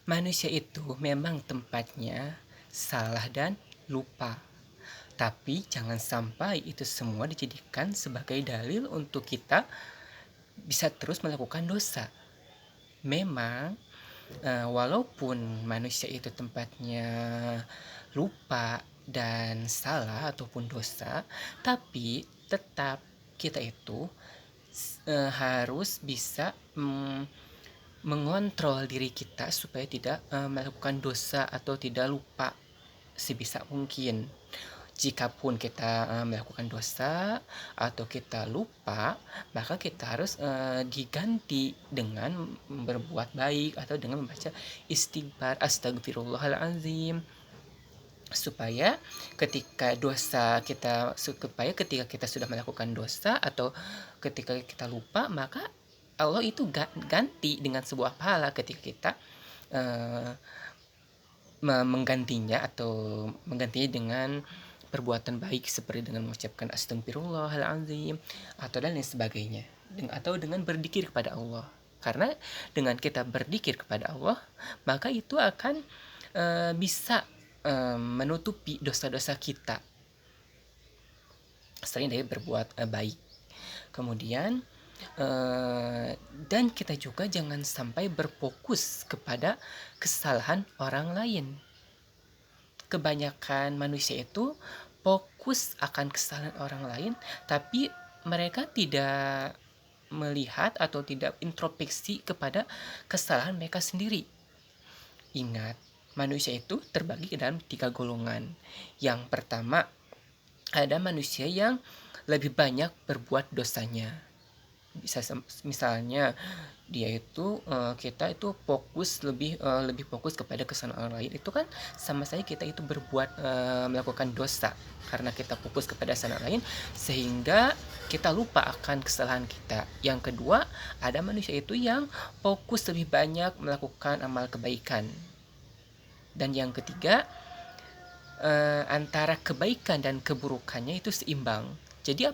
Manusia itu memang tempatnya salah dan lupa. Tapi jangan sampai itu semua dijadikan sebagai dalil untuk kita bisa terus melakukan dosa. Memang walaupun manusia itu tempatnya lupa dan salah ataupun dosa, tapi tetap kita itu harus bisa mengontrol diri kita supaya tidak melakukan dosa atau tidak lupa sebisa mungkin. Jikapun kita melakukan dosa atau kita lupa, maka kita harus diganti dengan berbuat baik atau dengan membaca istighfar, astagfirullahalazim, supaya ketika ketika kita sudah melakukan dosa atau ketika kita lupa, maka Allah itu ganti dengan sebuah pahala ketika kita menggantinya dengan perbuatan baik seperti dengan mengucapkan astagfirullahalazim atau dan lain sebagainya, atau dengan berzikir kepada Allah. Karena dengan kita berzikir kepada Allah, maka itu akan bisa menutupi dosa-dosa kita selain dari berbuat baik. Kemudian dan kita juga jangan sampai berfokus kepada kesalahan orang lain. Kebanyakan manusia itu fokus akan kesalahan orang lain, tapi mereka tidak melihat atau tidak introspeksi kepada kesalahan mereka sendiri. Ingat, manusia itu terbagi ke dalam 3 golongan. Yang pertama, ada manusia yang lebih banyak berbuat dosanya. Bisa misalnya dia itu kita itu lebih fokus kepada kesalahan orang lain, itu kan sama saja kita itu melakukan dosa karena kita fokus kepada kesalahan lain sehingga kita lupa akan kesalahan kita. Yang kedua, ada manusia itu yang fokus lebih banyak melakukan amal kebaikan. Dan yang ketiga, antara kebaikan dan keburukannya itu seimbang. Jadi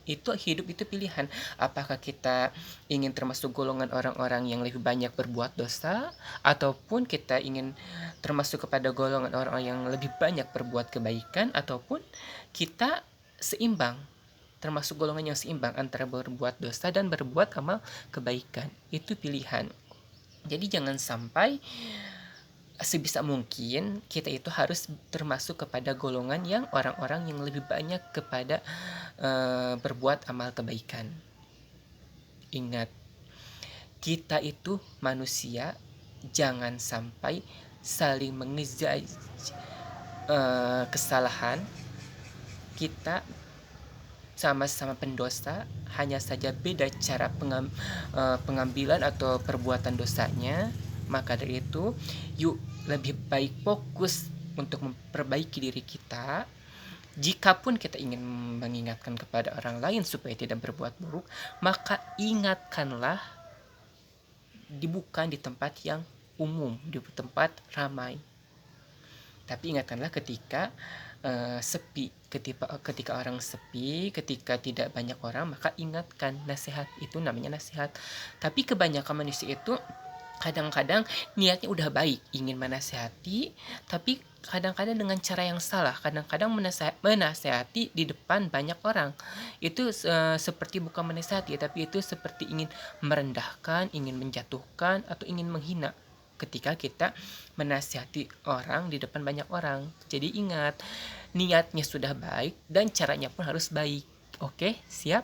hidup itu pilihan. Apakah kita ingin termasuk golongan orang-orang yang lebih banyak berbuat dosa, ataupun kita ingin termasuk kepada golongan orang-orang yang lebih banyak berbuat kebaikan, ataupun kita seimbang, termasuk golongan yang seimbang antara berbuat dosa dan berbuat amal kebaikan. Itu pilihan. Jadi jangan sampai, sebisa mungkin kita itu harus termasuk kepada golongan yang orang-orang yang lebih banyak kepada berbuat amal kebaikan. Ingat, kita itu manusia, jangan sampai saling mengejar kesalahan. Kita sama-sama pendosa, hanya saja beda cara pengambilan atau perbuatan dosanya. Maka dari itu, yuk lebih baik fokus untuk memperbaiki diri kita. Jikapun kita ingin mengingatkan kepada orang lain supaya tidak berbuat buruk, maka ingatkanlah bukan di tempat yang umum, di tempat ramai. Tapi ingatkanlah ketika sepi, ketika orang sepi, ketika tidak banyak orang, maka ingatkan. Nasihat itu namanya nasihat. Tapi kebanyakan manusia itu kadang-kadang niatnya udah baik, ingin menasihati, tapi kadang-kadang dengan cara yang salah. Kadang-kadang menasihati di depan banyak orang, itu seperti bukan menasihati, tapi itu seperti ingin merendahkan, ingin menjatuhkan, atau ingin menghina ketika kita menasihati orang di depan banyak orang. Jadi ingat, niatnya sudah baik dan caranya pun harus baik. Oke, siap?